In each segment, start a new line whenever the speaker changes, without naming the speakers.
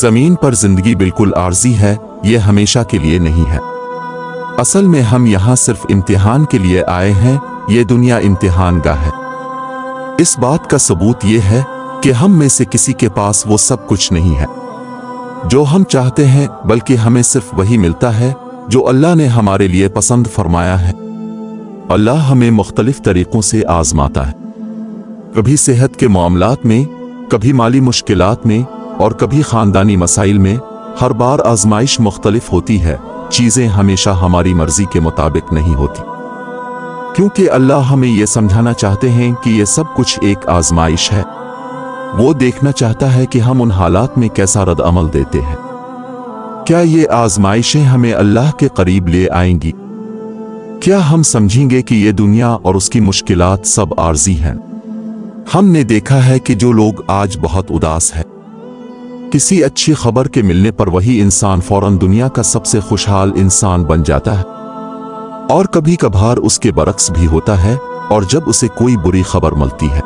زمین پر زندگی بالکل عارضی ہے، یہ ہمیشہ کے لیے نہیں ہے۔ اصل میں ہم یہاں صرف امتحان کے لیے آئے ہیں، یہ دنیا امتحان گاہ ہے۔ اس بات کا ثبوت یہ ہے کہ ہم میں سے کسی کے پاس وہ سب کچھ نہیں ہے جو ہم چاہتے ہیں، بلکہ ہمیں صرف وہی ملتا ہے جو اللہ نے ہمارے لیے پسند فرمایا ہے۔ اللہ ہمیں مختلف طریقوں سے آزماتا ہے، کبھی صحت کے معاملات میں، کبھی مالی مشکلات میں، اور کبھی خاندانی مسائل میں۔ ہر بار آزمائش مختلف ہوتی ہے، چیزیں ہمیشہ ہماری مرضی کے مطابق نہیں ہوتی، کیونکہ اللہ ہمیں یہ سمجھانا چاہتے ہیں کہ یہ سب کچھ ایک آزمائش ہے۔ وہ دیکھنا چاہتا ہے کہ ہم ان حالات میں کیسا رد عمل دیتے ہیں۔ کیا یہ آزمائشیں ہمیں اللہ کے قریب لے آئیں گی؟ کیا ہم سمجھیں گے کہ یہ دنیا اور اس کی مشکلات سب عارضی ہیں؟ ہم نے دیکھا ہے کہ جو لوگ آج بہت اداس ہیں، کسی اچھی خبر کے ملنے پر وہی انسان فوراً دنیا کا سب سے خوشحال انسان بن جاتا ہے، اور کبھی کبھار اس کے برعکس بھی ہوتا ہے، اور جب اسے کوئی بری خبر ملتی ہے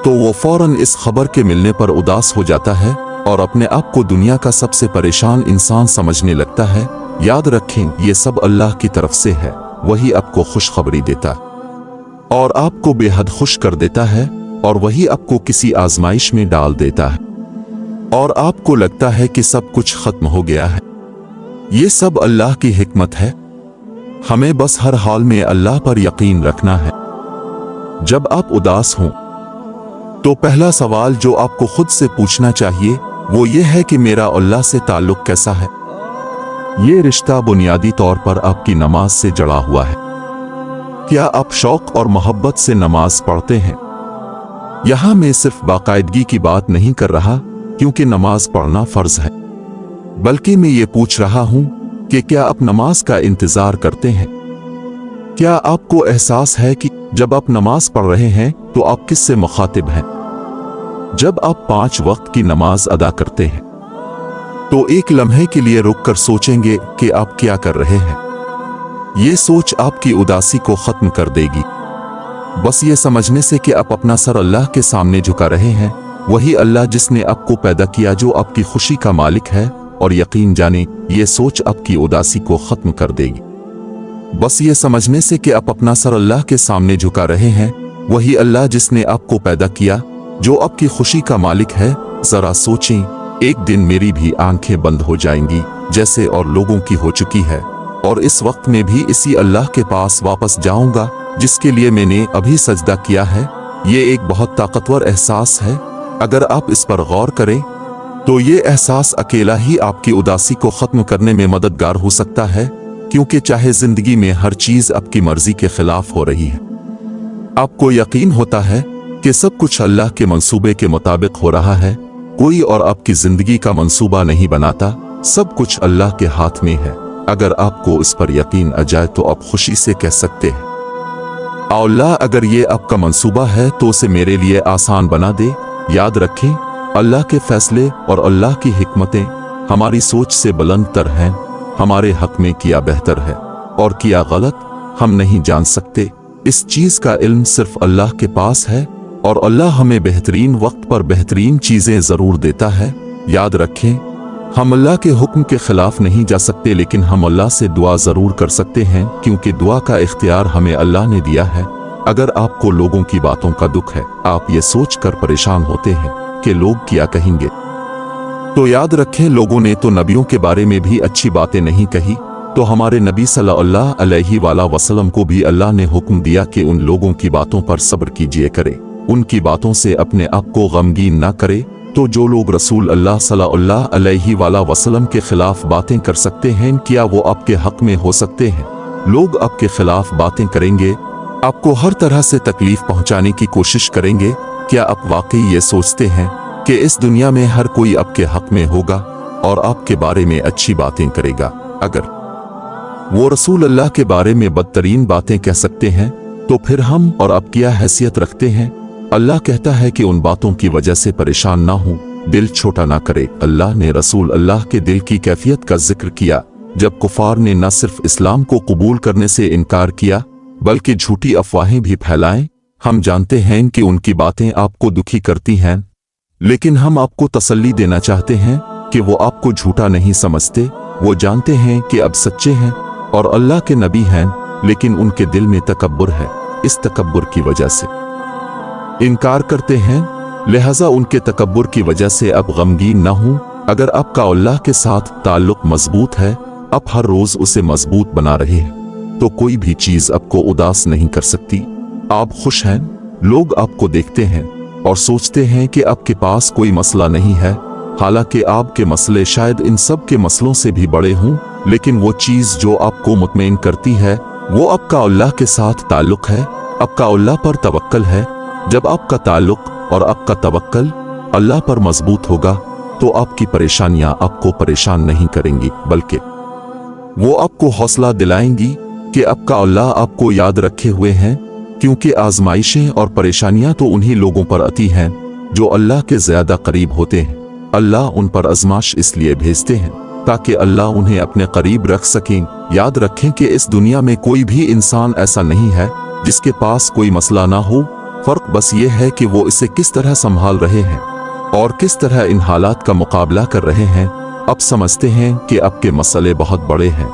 تو وہ فوراً اس خبر کے ملنے پر اداس ہو جاتا ہے اور اپنے آپ کو دنیا کا سب سے پریشان انسان سمجھنے لگتا ہے۔ یاد رکھیں، یہ سب اللہ کی طرف سے ہے، وہی آپ کو خوشخبری دیتا ہے اور آپ کو بے حد خوش کر دیتا ہے، اور وہی آپ کو کسی آزمائش میں ڈال دیتا ہے اور آپ کو لگتا ہے کہ سب کچھ ختم ہو گیا ہے۔ یہ سب اللہ کی حکمت ہے، ہمیں بس ہر حال میں اللہ پر یقین رکھنا ہے۔ جب آپ اداس ہوں تو پہلا سوال جو آپ کو خود سے پوچھنا چاہیے وہ یہ ہے کہ میرا اللہ سے تعلق کیسا ہے؟ یہ رشتہ بنیادی طور پر آپ کی نماز سے جڑا ہوا ہے۔ کیا آپ شوق اور محبت سے نماز پڑھتے ہیں؟ یہاں میں صرف باقاعدگی کی بات نہیں کر رہا، کیونکہ نماز پڑھنا فرض ہے، بلکہ میں یہ پوچھ رہا ہوں کہ کیا آپ نماز کا انتظار کرتے ہیں؟ کیا آپ کو احساس ہے کہ جب آپ نماز پڑھ رہے ہیں تو آپ کس سے مخاطب ہیں؟ جب آپ 5 وقت کی نماز ادا کرتے ہیں تو ایک لمحے کے لیے رک کر سوچیں گے کہ آپ کیا کر رہے ہیں۔ یہ سوچ آپ کی اداسی کو ختم کر دے گی۔ بس یہ سمجھنے سے کہ آپ اپنا سر اللہ کے سامنے جھکا رہے ہیں، وہی اللہ جس نے آپ کو پیدا کیا جو آپ کی خوشی کا مالک ہے، اور یقین جانیں یہ سوچ آپ کی اداسی کو ختم کر دے گی۔ بس یہ سمجھنے سے کہ آپ اپنا سر اللہ کے سامنے جھکا رہے ہیں، وہی اللہ جس نے آپ کو پیدا کیا جو آپ کی خوشی کا مالک ہے۔ ذرا سوچیں، ایک دن میری بھی آنکھیں بند ہو جائیں گی جیسے اور لوگوں کی ہو چکی ہے، اور اس وقت میں بھی اسی اللہ کے پاس واپس جاؤں گا جس کے لیے میں نے ابھی سجدہ کیا ہے۔ یہ ایک بہت طاقتور احساس ہے۔ اگر آپ اس پر غور کریں تو یہ احساس اکیلا ہی آپ کی اداسی کو ختم کرنے میں مددگار ہو سکتا ہے، کیونکہ چاہے زندگی میں ہر چیز آپ کی مرضی کے خلاف ہو رہی ہے، آپ کو یقین ہوتا ہے کہ سب کچھ اللہ کے منصوبے کے مطابق ہو رہا ہے۔ کوئی اور آپ کی زندگی کا منصوبہ نہیں بناتا، سب کچھ اللہ کے ہاتھ میں ہے۔ اگر آپ کو اس پر یقین آ جائے تو آپ خوشی سے کہہ سکتے ہیں، اے اللہ، اگر یہ آپ کا منصوبہ ہے تو اسے میرے لیے آسان بنا دے۔ یاد رکھیں، اللہ کے فیصلے اور اللہ کی حکمتیں ہماری سوچ سے بلند تر ہیں۔ ہمارے حق میں کیا بہتر ہے اور کیا غلط ہم نہیں جان سکتے، اس چیز کا علم صرف اللہ کے پاس ہے، اور اللہ ہمیں بہترین وقت پر بہترین چیزیں ضرور دیتا ہے۔ یاد رکھیں، ہم اللہ کے حکم کے خلاف نہیں جا سکتے، لیکن ہم اللہ سے دعا ضرور کر سکتے ہیں، کیونکہ دعا کا اختیار ہمیں اللہ نے دیا ہے۔ اگر آپ کو لوگوں کی باتوں کا دکھ ہے، آپ یہ سوچ کر پریشان ہوتے ہیں کہ لوگ کیا کہیں گے، تو یاد رکھیں لوگوں نے تو نبیوں کے بارے میں بھی اچھی باتیں نہیں کہی، تو ہمارے نبی صلی اللہ علیہ وآلہ وسلم کو بھی اللہ نے حکم دیا کہ ان لوگوں کی باتوں پر صبر کیجیے کرے، ان کی باتوں سے اپنے آپ کو غمگین نہ کرے۔ تو جو لوگ رسول اللہ صلی اللہ علیہ وآلہ وسلم کے خلاف باتیں کر سکتے ہیں، کیا وہ آپ کے حق میں ہو سکتے ہیں؟ لوگ آپ کے خلاف باتیں کریں گے، آپ کو ہر طرح سے تکلیف پہنچانے کی کوشش کریں گے۔ کیا آپ واقعی یہ سوچتے ہیں کہ اس دنیا میں ہر کوئی آپ کے حق میں ہوگا اور آپ کے بارے میں اچھی باتیں کرے گا؟ اگر وہ رسول اللہ کے بارے میں بدترین باتیں کہہ سکتے ہیں تو پھر ہم اور آپ کیا حیثیت رکھتے ہیں؟ اللہ کہتا ہے کہ ان باتوں کی وجہ سے پریشان نہ ہوں، دل چھوٹا نہ کرے۔ اللہ نے رسول اللہ کے دل کی کیفیت کا ذکر کیا جب کفار نے نہ صرف اسلام کو قبول کرنے سے انکار کیا بلکہ جھوٹی افواہیں بھی پھیلائیں۔ ہم جانتے ہیں کہ ان کی باتیں آپ کو دکھی کرتی ہیں، لیکن ہم آپ کو تسلی دینا چاہتے ہیں، कि वो आपको झूठा नहीं समझते, वो जानते हैं कि अब सच्चे हैं और अल्लाह के नबी हैं, लेकिन उनके दिल में तकब्बुर है। इस तकब्बुर की वजह से इनकार करते हैं, लिहाजा उनके तकब्बुर की वजह से अब गमगीन न हो। अगर आपका अल्लाह के साथ ताल्लुक मजबूत है, आप हर रोज उसे मजबूत बना रहे हैं, तो कोई भी चीज आपको उदास नहीं कर सकती। आप खुश हैं, लोग आपको देखते हैं और सोचते हैं कि आपके पास कोई मसला नहीं है, हालांकि आपके मसले शायद इन सब के मसलों से भी बड़े हों। लेकिन वो चीज जो आपको मुतमईन करती है वो आपका अल्लाह के साथ ताल्लुक है, आपका अल्लाह पर तवक्कल है। जब आपका ताल्लुक और आपका तवक्कल अल्लाह पर मजबूत होगा तो आपकी परेशानियां आपको परेशान नहीं करेंगी, बल्कि वो आपको हौसला दिलाएंगी कि आपका अल्लाह आपको याद रखे हुए हैं, क्योंकि आजमाइशें और परेशानियां तो उन्हीं लोगों पर आती हैं जो अल्लाह के ज्यादा करीब होते हैं। अल्लाह उन पर आजमाइश इसलिए भेजते हैं ताकि अल्लाह उन्हें अपने करीब रख सकें। याद रखें कि इस दुनिया में कोई भी इंसान ऐसा नहीं है जिसके पास कोई मसला ना हो, फर्क बस ये है कि वो इसे किस तरह संभाल रहे हैं और किस तरह इन हालात का मुकाबला कर रहे हैं। अब समझते हैं कि आपके मसले बहुत बड़े हैं,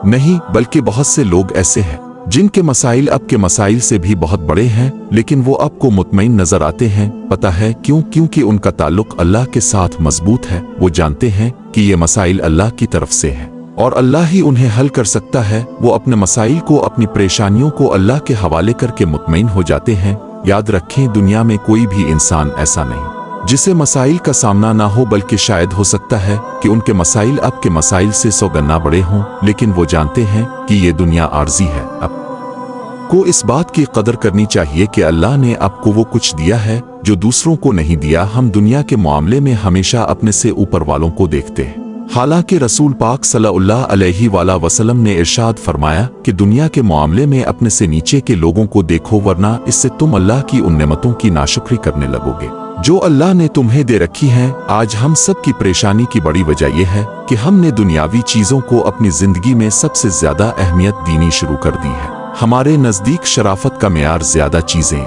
नहीं बल्कि बहुत से लोग ऐसे हैं जिनके मसाइल आपके मसाइल से भी बहुत बड़े हैं, लेकिन वो आपको मुतमईन नजर आते हैं। पता है क्यों? क्योंकि उनका ताल्लुक अल्लाह के साथ मजबूत है। वो जानते हैं कि ये मसाइल अल्लाह की तरफ से है और अल्लाह ही उन्हें हल कर सकता है। वो अपने मसाइल को, अपनी परेशानियों को अल्लाह के हवाले करके मुतमईन हो जाते हैं। याद रखें, दुनिया में कोई भी इंसान ऐसा नहीं जिसे मसाइल का सामना ना हो, बल्कि शायद हो सकता है कि उनके मसाइल आपके मसाइल से 100 गुना बड़े हों, लेकिन वो जानते हैं कि ये दुनिया आर्जी है। आपको इस बात की कदर करनी चाहिए कि अल्लाह ने आपको वो कुछ दिया है जो दूसरों को नहीं दिया। हम दुनिया के मामले में हमेशा अपने से ऊपर वालों को देखते हैं, हालांकि रसूल पाक सल्लल्लाहु अलैहि वसल्लम ने इरशाद फरमाया कि दुनिया के मामले में अपने से नीचे के लोगों को देखो, वरना इससे तुम अल्लाह की उन नेमतों की नाशुक्री करने लगोगे जो अल्लाह ने तुम्हें दे रखी हैं। आज हम सब की परेशानी की बड़ी वजह यह है कि हमने दुनियावी चीजों को अपनी जिंदगी में सबसे ज्यादा अहमियत देनी शुरू कर दी है। हमारे नजदीक शराफत का मेयार ज्यादा चीजें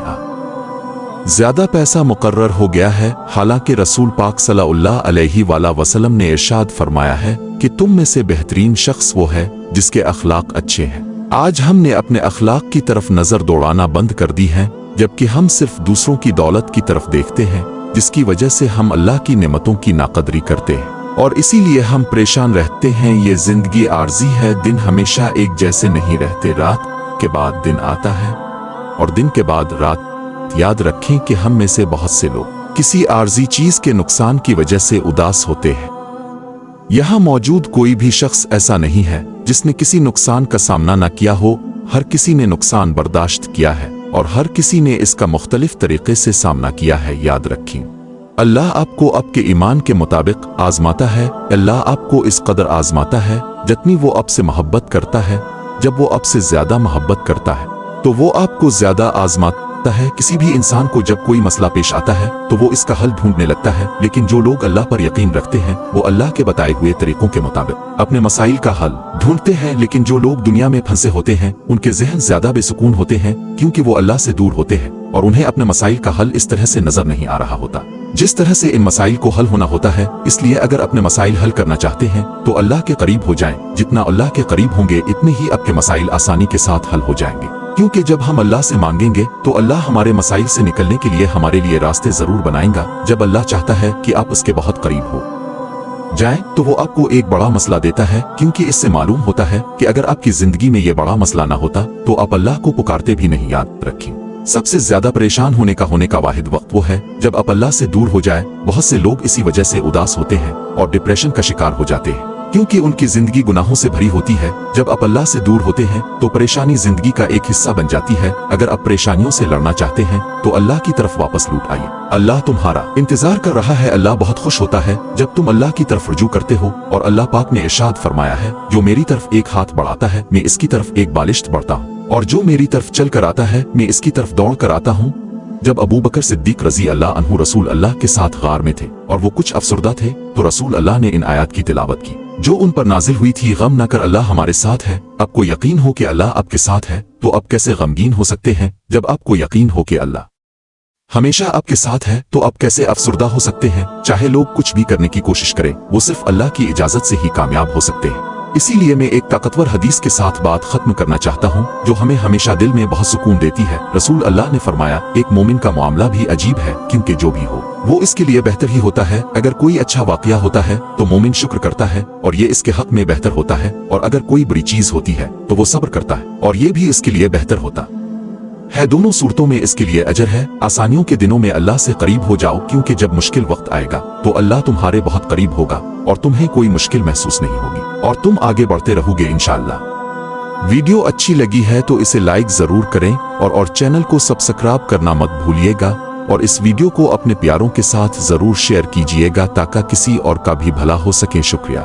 ज्यादा पैसा मुकर्रर हो गया है, हालांकि रसूल पाक सल्लल्लाहु अलैहि वसल्लम ने इरशाद फरमाया है कि तुम में से बेहतरीन शख्स वो है जिसके अखलाक अच्छे हैं। आज हमने अपने अखलाक की तरफ नजर दौड़ाना बंद कर दी है, जबकि हम सिर्फ दूसरों की दौलत की तरफ देखते हैं, जिसकी वजह से हम अल्लाह की नेमतों की नाकदरी करते हैं और इसीलिए हम परेशान रहते हैं। ये जिंदगी आर्जी है, दिन हमेशा एक जैसे नहीं रहते। रात के बाद दिन आता है और दिन के बाद रात। याद रखें कि हम में से बहुत से लोग किसी आर्जी चीज के नुकसान की वजह से उदास होते हैं। यहाँ मौजूद कोई भी शख्स ऐसा नहीं है जिसने किसी नुकसान का सामना न किया हो। हर किसी ने नुकसान बर्दाश्त किया है और हर किसी ने इसका मुख्तलिफ तरीके से सामना किया है। याद रखें, अल्लाह आपको आपके ईमान के मुताबिक आजमाता है। अल्लाह आपको इस कदर आजमाता है जितनी वो आपसे मोहब्बत करता है। जब वो आपसे ज्यादा मोहब्बत करता है तो वो आपको ज्यादा आजमाता है। किसी भी इंसान को जब कोई मसला पेश आता है तो वो इसका हल ढूंढने लगता है, लेकिन जो लोग अल्लाह पर यकीन रखते हैं वो अल्लाह के बताए हुए तरीकों के मुताबिक अपने मसाइल का हल ढूंढते हैं। लेकिन जो लोग दुनिया में फंसे होते हैं उनके जहन ज्यादा बेसुकून होते हैं, क्योंकि वो अल्लाह से दूर होते हैं और उन्हें अपने मसाइल का हल इस तरह से नजर नहीं आ रहा होता जिस तरह से इन मसाइल को हल होना होता है। इसलिए अगर अपने मसाइल हल करना चाहते हैं तो अल्लाह के करीब हो जाएं। जितना अल्लाह के करीब होंगे इतने ही आपके मसाइल आसानी के साथ हल हो जाएंगे, क्योंकि जब हम अल्लाह से मांगेंगे तो अल्लाह हमारे मसाइल से निकलने के लिए हमारे लिए रास्ते जरूर बनाएगा। जब अल्लाह चाहता है कि आप उसके बहुत करीब हो जाएं तो वो आपको एक बड़ा मसला देता है, क्योंकि इससे मालूम होता है कि अगर आपकी जिंदगी में ये बड़ा मसला ना होता तो आप अल्लाह को पुकारते भी नहीं। याद रखें, सबसे ज्यादा परेशान होने का वाहिद वक्त वो है जब आप अल्लाह से दूर हो जाए। बहुत से लोग इसी वजह से उदास होते हैं और डिप्रेशन का शिकार हो जाते हैं, क्योंकि उनकी जिंदगी गुनाहों से भरी होती है। जब आप अल्लाह से दूर होते हैं तो परेशानी जिंदगी का एक हिस्सा बन जाती है। अगर आप परेशानियों से लड़ना चाहते हैं तो अल्लाह की तरफ वापस लौट आइए। अल्लाह तुम्हारा इंतजार कर रहा है। अल्लाह बहुत खुश होता है जब तुम अल्लाह की तरफ रुजू करते हो, और अल्लाह पाक ने इरशाद फरमाया है, जो मेरी तरफ एक हाथ बढ़ाता है मैं इसकी तरफ एक बालिश्त बढ़ता हूँ, और जो मेरी तरफ चल कर आता है मैं इसकी तरफ दौड़ कर आता हूँ। जब अबू बकर सिद्दीक रजी अल्लाह अन्हु रसूल अल्लाह के साथ गार में थे और वो कुछ अफसरदा थे, तो रसूल अल्लाह ने इन आयत की तिलावत की जो उन पर नाजिल हुई थी, गम न कर, अल्लाह हमारे साथ है। आपको यकीन हो कि अल्लाह आपके साथ है तो आप कैसे गमगीन हो सकते हैं? जब आपको यकीन हो कि अल्लाह हमेशा आपके साथ है, तो आप कैसे अफसरदा हो सकते हैं? चाहे लोग कुछ भी करने की कोशिश करें, वो सिर्फ अल्लाह की इजाजत से ही कामयाब हो सकते हैं। इसीलिए मैं एक ताकतवर हदीस के साथ बात खत्म करना चाहता हूँ, जो हमें हमेशा दिल में बहुत सुकून देती है। रसूल अल्लाह ने फरमाया, एक मोमिन का मामला भी अजीब है, क्योंकि जो भी हो वो इसके लिए बेहतर ही होता है। अगर कोई अच्छा वाकया होता है तो मोमिन शुक्र करता है और ये इसके हक में बेहतर होता है, और अगर कोई बुरी चीज होती है तो वो सब्र करता है और ये भी इसके लिए बेहतर होता है। दोनों सूरतों में इसके लिए अजर है। आसानियों के दिनों में अल्लाह से करीब हो जाओ, क्योंकि जब मुश्किल वक्त आएगा तो अल्लाह तुम्हारे बहुत करीब होगा और तुम्हें कोई मुश्किल महसूस नहीं होगी और तुम आगे बढ़ते रहोगे इंशाअल्लाह। वीडियो अच्छी लगी है तो इसे लाइक जरूर करें और चैनल को सब्सक्राइब करना मत भूलिएगा, और इस वीडियो को अपने प्यारों के साथ जरूर शेयर कीजिएगा ताकि किसी और का भी भला हो सके। शुक्रिया।